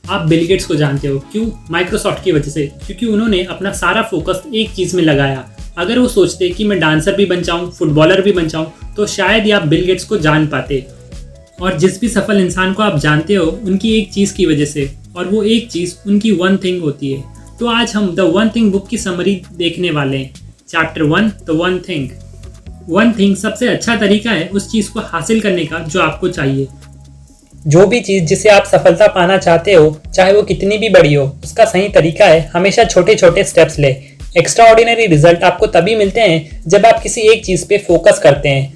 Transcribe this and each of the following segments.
आप Bill Gates को जानते हो, क्यों? माइक्रोसॉफ्ट की वजह से, क्योंकि उन्होंने अपना सारा फोकस एक चीज़ में लगाया। अगर वो सोचते कि मैं डांसर भी बन जाऊँ, फुटबॉलर भी बन जाऊँ, तो शायद ही आप बिल गेट्स को जान पाते। और जिस भी सफल इंसान को आप जानते हो, उनकी एक चीज़ की वजह से, और वो एक चीज़ उनकी वन थिंग होती है। तो आज हम द वन थिंग बुक की समरी देखने वाले हैं। Chapter 1, the one thing. One thing सबसे अच्छा तरीका है उस चीज़ को हासिल करने का जो आपको चाहिए। जो भी चीज़ जिसे आप सफलता पाना चाहते हो, चाहे वो कितनी भी बड़ी हो, उसका सही तरीका है हमेशा छोटे छोटे स्टेप्स ले। एक्स्ट्रा ऑर्डिनरी रिजल्ट आपको तभी मिलते हैं जब आप किसी एक चीज़ पे फोकस करते हैं।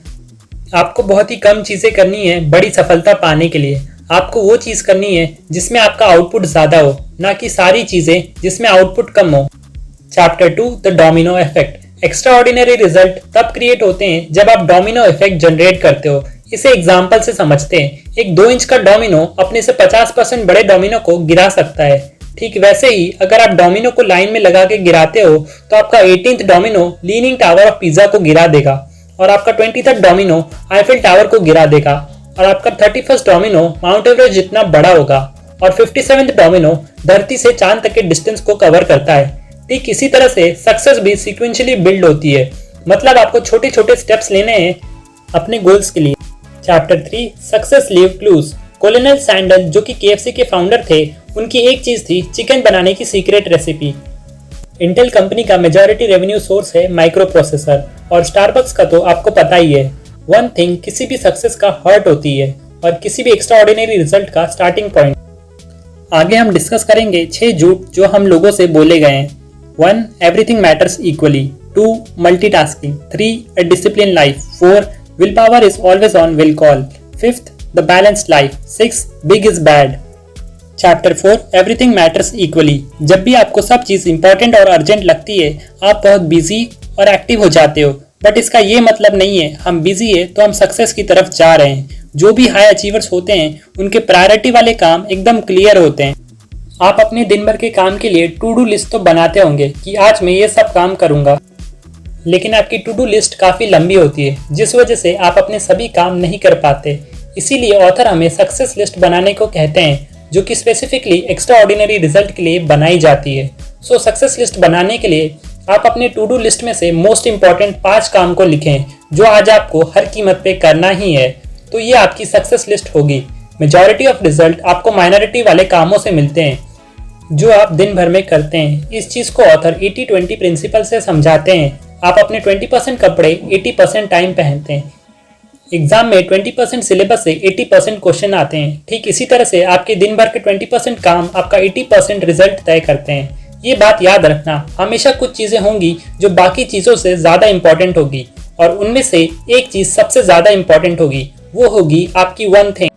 आपको बहुत ही कम चीज़ें करनी है बड़ी सफलता पाने के लिए। आपको वो चीज़ करनी है जिसमें आपका आउटपुट ज़्यादा हो, ना कि सारी चीज़ें जिसमें आउटपुट कम हो। Chapter 2, the domino effect. Extra ordinary result तब क्रिएट होते हैं जब आप डोमिनो इफेक्ट जनरेट करते हो। इसे एग्जाम्पल से समझते हैं। एक 2 इंच का डोमिनो अपने से 50% बड़े डोमिनो को गिरा सकता है। ठीक वैसे ही अगर आप डोमिनो को लाइन में लगा के गिराते हो तो आपका 18th domino leaning tower of pizza को गिरा देगा, और आपका 23rd डोमिनो आईफिल टावर को गिरा देगा, और आपका 31st डोमिनो माउंट एवरेस्ट जितना बड़ा होगा, और 57th डोमिनो धरती से चांद तक के डिस्टेंस को कवर करता है। ठीक इसी तरह से सक्सेस भी सीक्वेंशियली बिल्ड होती है। मतलब आपको छोटे छोटे स्टेप्स लेने हैं अपने गोल्स के लिए। Chapter 3, success leave clues. Colonel sandal जो कि KFC के फाउंडर थे, उनकी एक चीज थी चिकन बनाने की सीक्रेट रेसिपी। इंटेल कंपनी का मेजॉरिटी रेवेन्यू सोर्स है माइक्रो प्रोसेसर, और स्टारबक्स का तो आपको पता ही है। वन थिंग किसी भी सक्सेस का हार्ट होती है और किसी भी एक्स्ट्रा ऑर्डिनरी रिजल्ट का स्टार्टिंग पॉइंट। आगे हम डिस्कस करेंगे 6 झूठ जो हम लोगों से बोले गए हैं। 1, everything matters equally. 2, multitasking. 3, a discipline life. 4, will power is always on will call. 5th, the balanced life. 6, big is bad. Chapter 4, everything matters equally. जब भी आपको सब चीज इंपॉर्टेंट और अर्जेंट लगती है, आप बहुत बिजी और एक्टिव हो जाते हो। बट इसका ये मतलब नहीं है हम बिजी है तो हम सक्सेस की तरफ जा रहे हैं। जो भी हाई अचीवर्स होते हैं उनके प्रायोरिटी वाले काम एकदम क्लियर होते हैं। आप अपने दिन भर के काम के लिए टू डू लिस्ट तो बनाते होंगे कि आज मैं ये सब काम करूंगा, लेकिन आपकी टू डू लिस्ट काफी लंबी होती है, जिस वजह से आप अपने सभी काम नहीं कर पाते। इसीलिए ऑथर हमें सक्सेस लिस्ट बनाने को कहते हैं, जो कि स्पेसिफिकली एक्स्ट्रा ऑर्डिनरी रिजल्ट के लिए बनाई जाती है। सो सक्सेस लिस्ट बनाने के लिए आप अपने टू डू लिस्ट में से मोस्ट इंपॉर्टेंट 5 काम को लिखें जो आज आपको हर कीमत पे करना ही है। तो ये आपकी सक्सेस लिस्ट होगी। मेजॉरिटी ऑफ रिजल्ट आपको माइनॉरिटी वाले कामों से मिलते हैं जो आप दिन भर में करते हैं। इस चीज को ऑथर 80-20 प्रिंसिपल से समझाते हैं। आप अपने 20% कपड़े 80% टाइम पहनते हैं। एग्जाम में 20% सिलेबस से 80% क्वेश्चन आते हैं। ठीक इसी तरह से आपके दिन भर के 20% काम आपका 80% रिजल्ट तय करते हैं। ये बात याद रखना, हमेशा कुछ चीजें होंगी जो बाकी चीजों से ज्यादा इंपॉर्टेंट होगी, और उनमें से एक चीज सबसे ज्यादा इंपॉर्टेंट होगी, वो होगी आपकी one thing.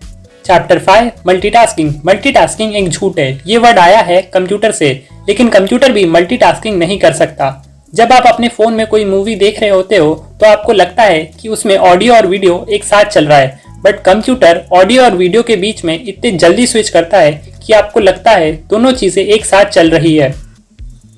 Chapter 5, multitasking. Multitasking एक झूठ है। ये वर्ड आया है कंप्यूटर से, लेकिन कंप्यूटर भी मल्टीटास्किंग नहीं कर सकता। जब आप अपने फोन में कोई मूवी देख रहे होते हो तो आपको लगता है कि उसमें ऑडियो और वीडियो एक साथ चल रहा है, बट कंप्यूटर ऑडियो और वीडियो के बीच में इतने जल्दी स्विच करता है कि आपको लगता है दोनों चीजें एक साथ चल रही है।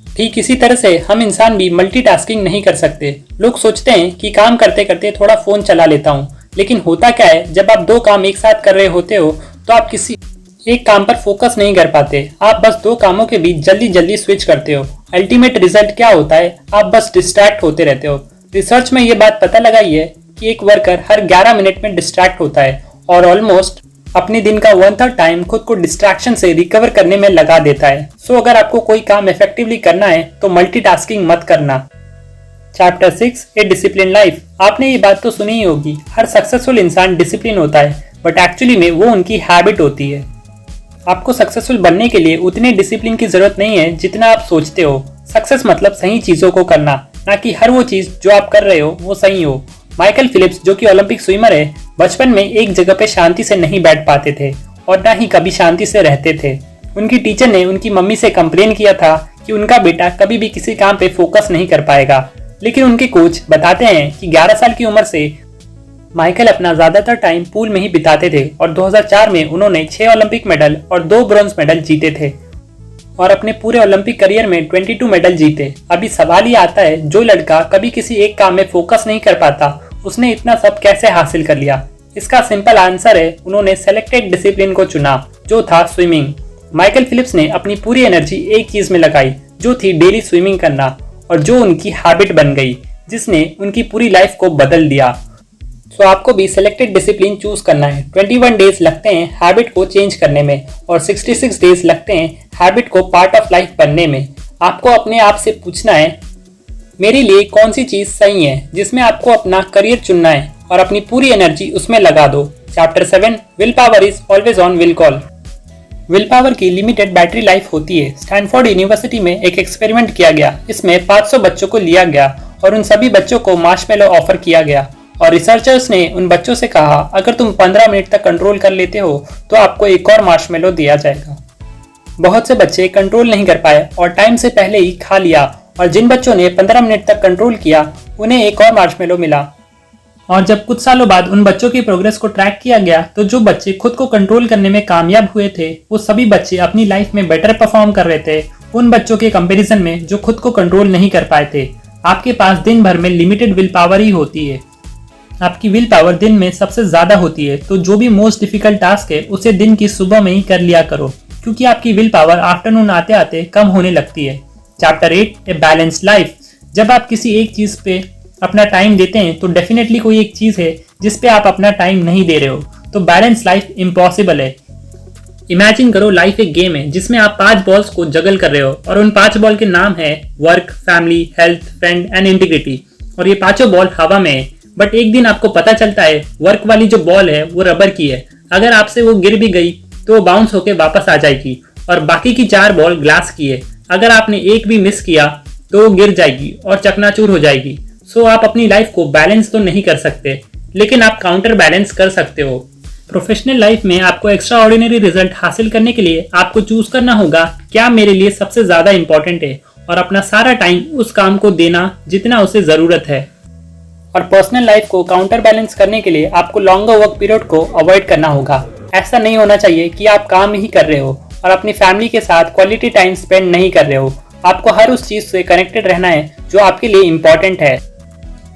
ठीक इसी तरह से हम इंसान भी मल्टीटास्किंग नहीं कर सकते। लोग सोचते हैं कि काम करते करते थोड़ा फोन चला लेता हूँ, लेकिन होता क्या है, जब आप 2 काम एक साथ कर रहे होते हो तो आप किसी एक काम पर फोकस नहीं कर पाते। आप बस 2 कामों के बीच जल्दी जल्दी स्विच करते हो। अल्टीमेट रिजल्ट क्या होता है, आप बस डिस्ट्रैक्ट होते रहते हो। रिसर्च में ये बात पता लगाई है कि एक वर्कर हर 11 मिनट में डिस्ट्रैक्ट होता है और ऑलमोस्ट अपने दिन का 1/3 टाइम खुद को डिस्ट्रैक्शन से रिकवर करने में लगा देता है। सो अगर आपको कोई काम इफेक्टिवली करना है तो मल्टीटास्किंग मत करना। चैप्टर 6, ए डिसिप्लिन लाइफ। आपने ये बात तो सुनी ही होगी, हर सक्सेसफुल इंसान डिसिप्लिन होता है, बट एक्चुअली में वो उनकी हैबिट होती है। आपको सक्सेसफुल बनने के लिए उतने डिसिप्लिन की जरूरत नहीं है जितना आप सोचते हो। सक्सेस मतलब सही चीजों को करना, ना कि हर वो चीज जो आप कर रहे हो वो सही हो। माइकल फिलिप्स जो कि ओलंपिक स्विमर है, बचपन में एक जगह पे शांति से नहीं बैठ पाते थे और ना ही कभी शांति से रहते थे। उनकी टीचर ने उनकी मम्मी से कंप्लेन किया था कि उनका बेटा कभी भी किसी काम पे फोकस नहीं कर पाएगा, लेकिन उनके कोच बताते हैं कि 11 साल की उम्र से माइकल अपना ज्यादातर टाइम पूल में ही बिताते थे और 2004 में उन्होंने 6 ओलंपिक मेडल और 2 ब्रॉन्ज मेडल जीते थे और अपने पूरे ओलंपिक करियर में 22 मेडल जीते। अभी सवाल ये आता है, जो लड़का कभी किसी एक काम में फोकस नहीं कर पाता, उसने इतना सब कैसे हासिल कर लिया? इसका सिंपल आंसर है, उन्होंने सेलेक्टेड डिसिप्लिन को चुना, जो था स्विमिंग। माइकल फिलिप्स ने अपनी पूरी एनर्जी एक चीज में लगाई, जो थी डेली स्विमिंग करना, और जो उनकी हैबिट बन गई, जिसने उनकी पूरी लाइफ को बदल दिया। तो आपको भी सिलेक्टेड डिसिप्लिन चूज करना है। 21 डेज लगते हैं हैबिट को चेंज करने में और 66 डेज लगते हैं हैबिट को पार्ट ऑफ लाइफ बनने में। आपको अपने आप से पूछना है, मेरे लिए कौन सी चीज सही है, जिसमें आपको अपना करियर चुनना है और अपनी पूरी एनर्जी उसमें लगा दो। Chapter 7, will power is always on will call. Will power की लिमिटेड बैटरी लाइफ होती है। स्टैनफोर्ड यूनिवर्सिटी में एक एक्सपेरिमेंट किया गया। इसमें 500 बच्चों को लिया गया और उन सभी बच्चों को मार्शमेलो ऑफर किया गया और रिसर्चर्स ने उन बच्चों से कहा, अगर तुम 15 मिनट तक कंट्रोल कर लेते हो तो आपको एक और मार्शमेलो दिया जाएगा। बहुत से बच्चे कंट्रोल नहीं कर पाए और टाइम से पहले ही खा लिया, और जिन बच्चों ने 15 मिनट तक कंट्रोल किया उन्हें एक और मार्शमेलो मिला। और जब कुछ सालों बाद उन बच्चों की प्रोग्रेस को ट्रैक किया गया तो जो बच्चे खुद को कंट्रोल करने में कामयाब हुए थे वो सभी बच्चे अपनी लाइफ में बेटर परफॉर्म कर रहे थे उन बच्चों के कंपैरिजन में जो खुद को कंट्रोल नहीं कर पाए थे। आपके पास दिन भर में लिमिटेड विल पावर ही होती है। आपकी विल पावर दिन में सबसे ज्यादा होती है, तो जो भी मोस्ट डिफिकल्ट टास्क है उसे दिन की सुबह में ही कर लिया करो, क्योंकि आपकी विल पावर आफ्टरनून आते आते कम होने लगती है। Chapter 8, a balanced life. जब आप किसी एक चीज पे अपना टाइम देते हैं तो डेफिनेटली कोई एक चीज है जिस पे आप अपना टाइम नहीं दे रहे हो, तो बैलेंस लाइफ इम्पॉसिबल है। इमेजिन करो लाइफ एक गेम है जिसमें आप 5 बॉल्स को जगल कर रहे हो और उन 5 बॉल के नाम है work, family, health, friend and integrity, और ये 5 बॉल हवा में है। बट एक दिन आपको पता चलता है वर्क वाली जो बॉल है वो रबर की है, अगर आपसे वो गिर भी गई तो वो बाउंस होके वापस आ जाएगी, और बाकी की 4 बॉल ग्लास की है, अगर आपने एक भी मिस किया तो वो गिर जाएगी और चकनाचूर हो जाएगी। सो आप अपनी लाइफ को बैलेंस तो नहीं कर सकते, लेकिन आप काउंटर बैलेंस कर सकते हो। प्रोफेशनल लाइफ में आपको एक्स्ट्रा ऑर्डिनरी रिजल्ट हासिल करने के लिए आपको चूज करना होगा क्या मेरे लिए सबसे ज्यादा इंपॉर्टेंट है, और अपना सारा टाइम उस काम को देना जितना उसे जरूरत है। और पर्सनल लाइफ को काउंटर बैलेंस करने के लिए आपको लॉन्गर वर्क पीरियड को अवॉइड करना होगा। ऐसा नहीं होना चाहिए कि आप काम ही कर रहे हो और अपनी फैमिली के साथ क्वालिटी टाइम स्पेंड नहीं कर रहे हो। आपको हर उस चीज से कनेक्टेड रहना है जो आपके लिए इंपॉर्टेंट है।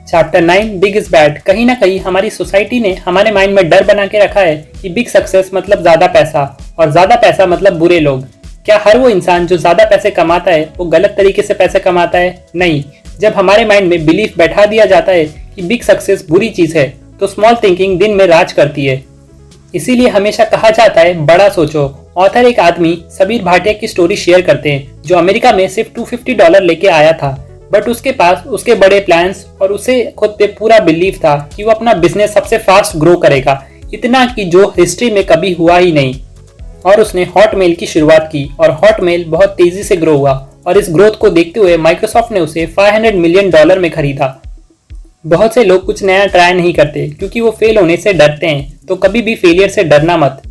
Chapter 9, big is bad. कहीं ना कहीं हमारी सोसाइटी ने हमारे माइंड में डर बना के रखा है कि बिग सक्सेस मतलब ज्यादा पैसा, और ज्यादा पैसा मतलब बुरे लोग। क्या हर वो इंसान जो ज्यादा पैसे कमाता है वो गलत तरीके से पैसे कमाता है? नहीं। जब हमारे माइंड में बिलीफ बैठा दिया जाता है कि बिग सक्सेस बुरी चीज है तो स्मॉल थिंकिंग दिन में राज करती है। इसीलिए हमेशा कहा जाता है बड़ा सोचो। ऑथर एक आदमी सबीर भाटिया की स्टोरी शेयर करते हैं जो अमेरिका में सिर्फ $250 लेके आया था, बट उसके पास उसके बड़े प्लान्स और उसे खुद पे पूरा बिलीव था कि वो अपना बिजनेस सबसे फास्ट ग्रो करेगा, इतना कि जो हिस्ट्री में कभी हुआ ही नहीं। और उसने हॉटमेल की शुरुआत की और हॉटमेल बहुत तेजी से ग्रो हुआ, और इस ग्रोथ को देखते हुए माइक्रोसॉफ्ट ने उसे $500 मिलियन में खरीदा। बहुत से लोग कुछ नया ट्राई नहीं करते क्योंकि वो फेल होने से डरते हैं, तो कभी भी फेलियर से डरना मत।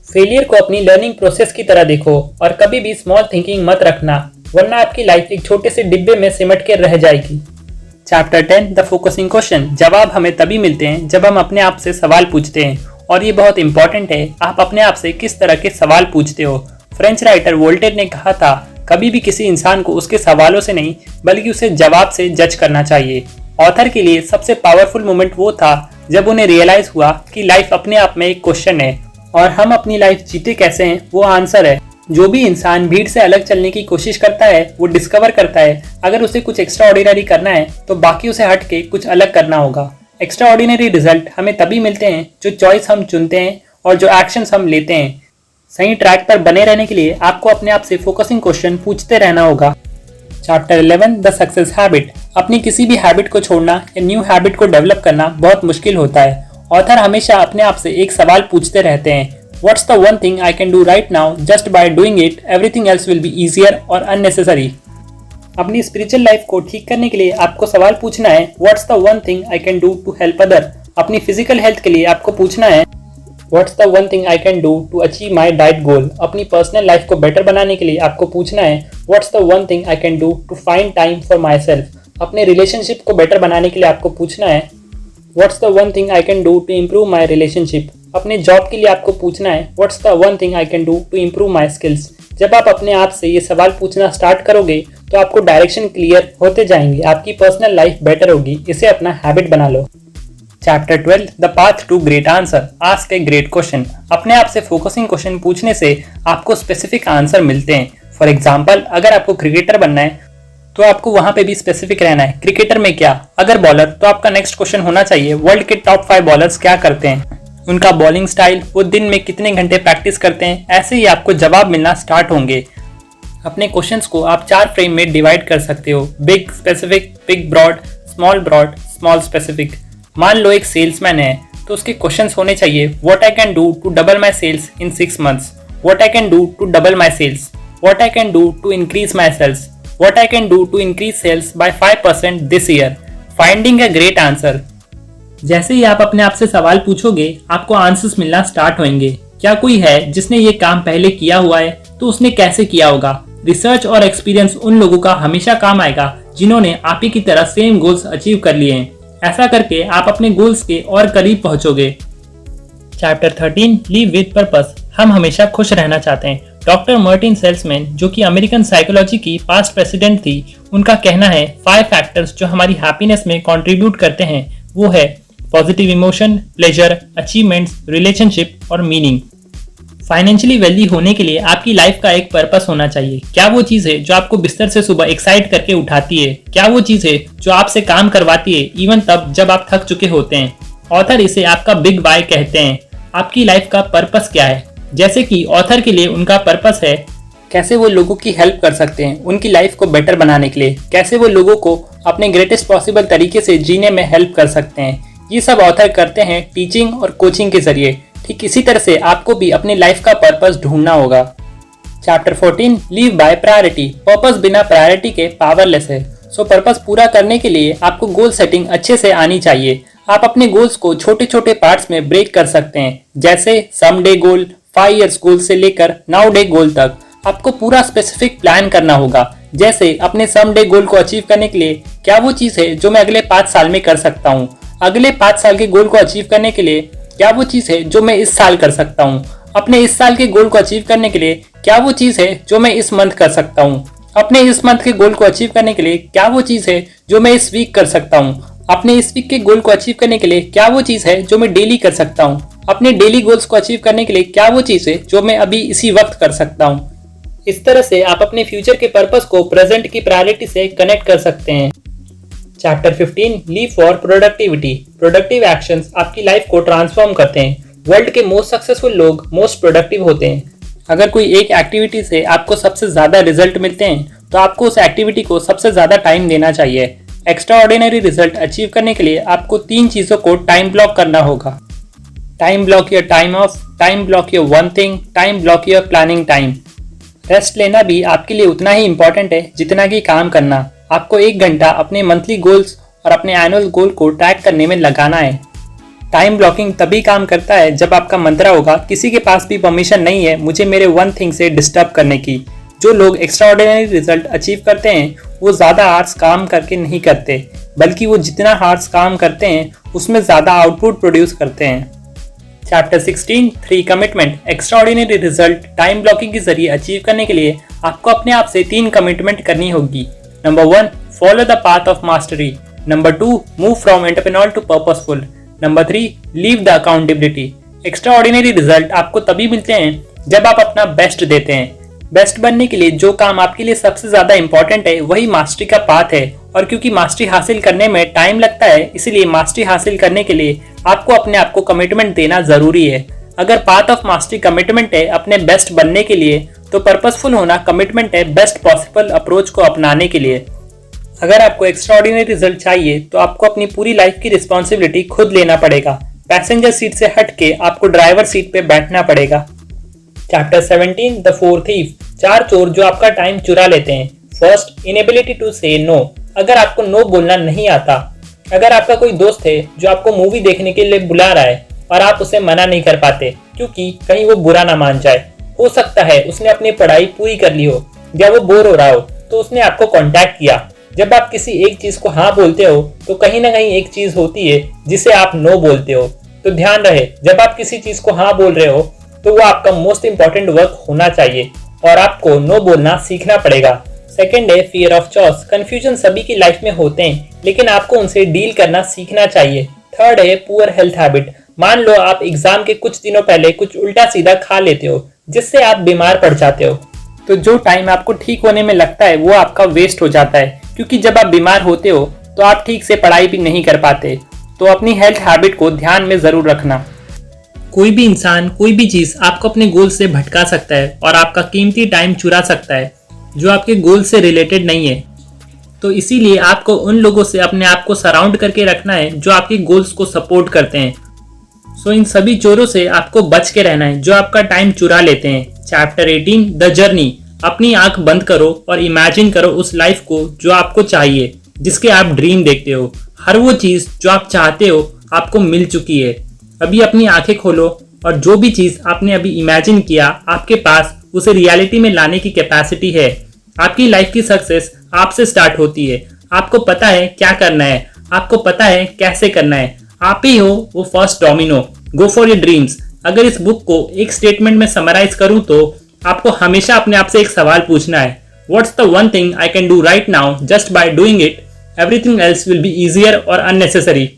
फेलियर को अपनी लर्निंग प्रोसेस की तरह देखो और कभी भी स्मॉल थिंकिंग मत रखना, वरना आपकी लाइफ एक छोटे से डिब्बे में सिमट के रह जाएगी। Chapter 10, the focusing question. जवाब हमें तभी मिलते हैं जब हम अपने आप से सवाल पूछते हैं, और ये बहुत इंपॉर्टेंट है, आप अपने आप से किस तरह के सवाल पूछते हो। फ्रेंच राइटर वोल्टेयर ने कहा था, कभी भी किसी इंसान को उसके सवालों से नहीं बल्कि उसे जवाब से जज करना चाहिए। ऑथर के लिए सबसे पावरफुल मोमेंट वो था जब उन्हें रियलाइज हुआ कि लाइफ अपने आप में एक क्वेश्चन है और हम अपनी लाइफ जीते कैसे हैं वो आंसर है। जो भी इंसान भीड़ से अलग चलने की कोशिश करता है वो डिस्कवर करता है अगर उसे कुछ एक्स्ट्रा ऑर्डिनरी करना है तो बाकियों से हट के कुछ अलग करना होगा। एक्स्ट्रा ऑर्डिनरी रिजल्ट हमें तभी मिलते हैं जो चॉइस हम चुनते हैं और जो एक्शंस हम लेते हैं। सही ट्रैक पर बने रहने के लिए आपको अपने आप से फोकसिंग क्वेश्चन पूछते रहना होगा। Chapter 11, the success habit. अपनी किसी भी हैबिट को छोड़ना या न्यू हैबिट को डेवलप करना बहुत मुश्किल होता है। ऑथर हमेशा अपने आप से एक सवाल पूछते रहते हैं, what's the one thing I can do right now, just by doing it everything else will be easier और अननेसेसरी। अपनी स्पिरिचुअल लाइफ को ठीक करने के लिए आपको सवाल पूछना है, what's the one thing I can do to help other. अपनी फिजिकल हेल्थ के लिए आपको पूछना है, what's the one thing I can do to achieve my diet goal. अपनी पर्सनल लाइफ को बेटर बनाने के लिए आपको पूछना है, what's the one thing I can do to find time for myself. अपने रिलेशनशिप को बेटर बनाने के लिए आपको पूछना है, what's the one thing I can do to improve my relationship. अपने जॉब के लिए आपको पूछना है, what's the one thing I can do to improve my skills. जब आप अपने आप से ये सवाल पूछना स्टार्ट करोगे तो आपको डायरेक्शन क्लियर होते जाएंगे, आपकी पर्सनल लाइफ बेटर होगी। इसे अपना हैबिट बना लो। Chapter 12 the path to great answer ask a great question. अपने आप से फोकसिंग क्वेश्चन पूछने से आपको स्पेसिफिक आंसर मिलते हैं। फॉर एग्जाम्पल, अगर आपको क्रिकेटर बनना है तो आपको वहां पे भी स्पेसिफिक रहना है। क्रिकेटर में क्या, अगर बॉलर, तो आपका नेक्स्ट क्वेश्चन होना चाहिए वर्ल्ड के टॉप 5 बॉलर्स क्या करते हैं, उनका बॉलिंग स्टाइल, वो दिन में कितने घंटे प्रैक्टिस करते हैं। ऐसे ही आपको जवाब मिलना स्टार्ट होंगे। अपने क्वेश्चंस को आप 4 फ्रेम में डिवाइड कर सकते हो, big specific, big broad, small specific. मान लो एक सेल्समैन है तो उसके क्वेश्चंस होने चाहिए what I can do to double my sales in 6 months, what I can do to double my sales, what I can do to increase my sales, what I can do to increase sales by 5% this year, finding a great answer. जैसे ही आप अपने आप से सवाल पूछोगे आपको answers मिलना स्टार्ट होंगे। क्या कोई है जिसने ये काम पहले किया हुआ है, तो उसने कैसे किया होगा। रिसर्च और एक्सपीरियंस उन लोगों का हमेशा काम आएगा जिन्होंने आप ही की तरह सेम गोल्स अचीव कर लिए हैं। ऐसा करके आप अपने गोल्स के और करीब पहुंचोगे। Chapter 13 live with purpose. हम हमेशा खुश रहना चाहते हैं। डॉक्टर मार्टिन सेल्समैन, जो कि अमेरिकन साइकोलॉजी की पास्ट प्रेसिडेंट थी, उनका कहना है 5 फैक्टर्स जो हमारी हैप्पीनेस में कंट्रीब्यूट करते हैं वो है positive emotion, pleasure, achievements, relationship और मीनिंग। फाइनेंशियली वेल्दी होने के लिए आपकी लाइफ का एक पर्पस होना चाहिए। क्या वो चीज है जो आपको बिस्तर से सुबह एक्साइट करके उठाती है? क्या वो चीज है जो आपसे काम करवाती है इवन तब जब आप थक चुके होते हैं? ऑथर इसे आपका बिग वाई कहते हैं। आपकी लाइफ का पर्पस क्या है? जैसे कि ऑथर के लिए उनका पर्पस है कैसे वो लोगों की हेल्प कर सकते हैं उनकी लाइफ को बेटर बनाने के लिए, कैसे वो लोगों को अपने ग्रेटेस्ट पॉसिबल तरीके से जीने में हेल्प कर सकते हैं। ये सब ऑथर करते हैं टीचिंग और कोचिंग के जरिए। ठीक इसी तरह से आपको भी अपनी लाइफ का पर्पस ढूंढना होगा। Chapter 14 live by priority. Purpose बिना प्रायोरिटी के पावरलेस है। सो पर्पस पूरा करने के लिए आपको गोल सेटिंग अच्छे से आनी चाहिए। आप अपने गोल्स को छोटे छोटे पार्ट्स में ब्रेक कर सकते हैं, जैसे सम डे गोल, 5 years गोल से लेकर नाउ डे गोल तक। आपको पूरा स्पेसिफिक प्लान करना होगा। जैसे अपने सम डे गोल को अचीव करने के लिए क्या वो चीज है जो मैं अगले 5 साल में कर सकता हूँ। अगले 5 साल के गोल को अचीव करने के लिए क्या वो चीज है जो मैं इस साल कर सकता हूँ। अपने इस साल के गोल को अचीव करने के लिए क्या वो चीज है जो मैं इस मंथ कर सकता हूँ। अपने इस मंथ के गोल को अचीव करने के लिए क्या वो चीज है जो मैं इस वीक कर सकता हूँ। अपने इस वीक के गोल को अचीव करने के लिए क्या वो चीज है जो मैं डेली कर सकता हूँ। अपने डेली गोल्स को अचीव करने के लिए क्या वो चीज है जो मैं अभी इसी वक्त कर सकता हूँ। इस तरह से आप अपने फ्यूचर के पर्पस को प्रेजेंट की प्रायोरिटी से कनेक्ट कर सकते हैं। Chapter 15 leave for productivity. Productive actions आपकी लाइफ को ट्रांसफॉर्म करते हैं। वर्ल्ड के मोस्ट सक्सेसफुल लोग मोस्ट प्रोडक्टिव होते हैं। अगर कोई एक एक्टिविटी से आपको सबसे ज्यादा रिजल्ट मिलते हैं तो आपको उस एक्टिविटी को सबसे ज्यादा टाइम देना चाहिए। एक्स्ट्रा ऑर्डिनरी रिजल्ट अचीव करने के लिए आपको 3 चीजों को टाइम ब्लॉक करना होगा। Time block your time of, time block your one thing, time block your planning time. Rest लेना भी आपके लिए उतना ही इंपॉर्टेंट है जितना कि काम करना। आपको 1 घंटा अपने मंथली गोल्स और अपने एनुअल गोल को ट्रैक करने में लगाना है। टाइम ब्लॉकिंग तभी काम करता है जब आपका मंत्रा होगा किसी के पास भी परमिशन नहीं है मुझे मेरे वन थिंग से डिस्टर्ब करने की। जो लोग एक्स्ट्रा ऑर्डिनरी रिजल्ट अचीव करते हैं वो ज़्यादा आवर्स काम करके नहीं करते, बल्कि वो जितना आवर्स काम करते हैं उसमें ज़्यादा आउटपुट प्रोड्यूस करते हैं। Chapter 16 3 commitment. Extra ordinary result time blocking के जरिए अचीव करने के लिए आपको अपने आप से 3 कमिटमेंट करनी होगी। Number 1 follow the path of mastery. Number 2 move from entrepreneur to purposeful. Number 3 live the accountability. Extraordinary result आपको तभी मिलते हैं जब आप अपना बेस्ट देते हैं। बेस्ट बनने के लिए जो काम आपके लिए सबसे ज्यादा इंपॉर्टेंट है वही मास्टरी का पाथ है। और क्योंकि मास्टरी हासिल करने में टाइम लगता है, इसलिए मास्टरी हासिल करने के लिए आपको अपने आप को कमिटमेंट देना जरूरी है। अगर पाथ ऑफ मास्टरी कमिटमेंट है अपने बेस्ट बनने के लिए, तो पर्पसफुल होना कमिटमेंट है बेस्ट पॉसिबल अप्रोच को अपनाने के लिए। अगर आपको एक्स्ट्रा ऑर्डिनरी रिजल्ट चाहिए तो आपको अपनी पूरी लाइफ की रिस्पॉन्सिबिलिटी खुद लेना पड़ेगा। पैसेंजर सीट से हट के आपको ड्राइवर सीट पे बैठना पड़ेगा। Chapter 17 the 4 thief. 4 चोर जो आपका टाइम चुरा लेते हैं। फर्स्ट इनेबिलिटी टू से नो। अगर आपको नो बोलना नहीं आता, अगर आपका कोई दोस्त है जो आपको मूवी देखने के लिए बुला रहा है और आप उसे मना नहीं कर पाते क्योंकि कहीं वो बुरा ना मान जाए। हो सकता है उसने अपनी पढ़ाई पूरी कर ली हो या वो बोर हो रहा हो तो उसने आपको कांटेक्ट किया। जब आप किसी एक चीज को हाँ बोलते हो तो कहीं ना कहीं एक चीज होती है जिसे आप नो बोलते हो। तो ध्यान रहे, जब आप किसी चीज को हाँ बोल रहे हो तो वो आपका मोस्ट इंपॉर्टेंट वर्क होना चाहिए और आपको नो बोलना सीखना पड़ेगा। सेकेंड है फियर ऑफ चॉइस। कंफ्यूजन सभी की लाइफ में होते हैं, लेकिन आपको उनसे डील करना सीखना चाहिए। थर्ड है पुअर हेल्थ हैबिट। मान लो आप एग्जाम के कुछ दिनों पहले कुछ उल्टा सीधा खा लेते हो जिससे आप बीमार पड़ जाते हो, तो जो टाइम आपको ठीक होने में लगता है वो आपका वेस्ट हो जाता है, क्योंकि जब आप बीमार होते हो तो आप ठीक से पढ़ाई भी नहीं कर पाते। तो अपनी हेल्थ हैबिट को ध्यान में जरूर रखना। कोई भी इंसान कोई भी चीज आपको अपने गोल से भटका सकता है और आपका कीमती टाइम चुरा सकता है जो आपके गोल से रिलेटेड नहीं है। तो इसीलिए आपको उन लोगों से अपने आप को सराउंड करके रखना है जो आपके गोल्स को सपोर्ट करते हैं। सो इन सभी चोरों से आपको बच के रहना है जो आपका टाइम चुरा लेते हैं। Chapter 18 the journey. अपनी आंख बंद करो और इमेजिन करो उस लाइफ को जो आपको चाहिए, जिसके आप ड्रीम देखते हो। हर वो चीज जो आप चाहते हो आपको मिल चुकी है। अभी अपनी आंखें खोलो और जो भी चीज आपने अभी इमेजिन किया आपके पास उसे रियलिटी में लाने की कैपेसिटी है। आपकी लाइफ की सक्सेस आपसे स्टार्ट होती है। आपको पता है क्या करना है, आपको पता है कैसे करना है। आप ही हो वो first domino. Go for your dreams. अगर इस बुक को एक स्टेटमेंट में समराइज करूं तो आपको हमेशा अपने आप से एक सवाल पूछना है, what's the one thing I can do right now just by doing it? Everything else will be easier और अननेसेसरी।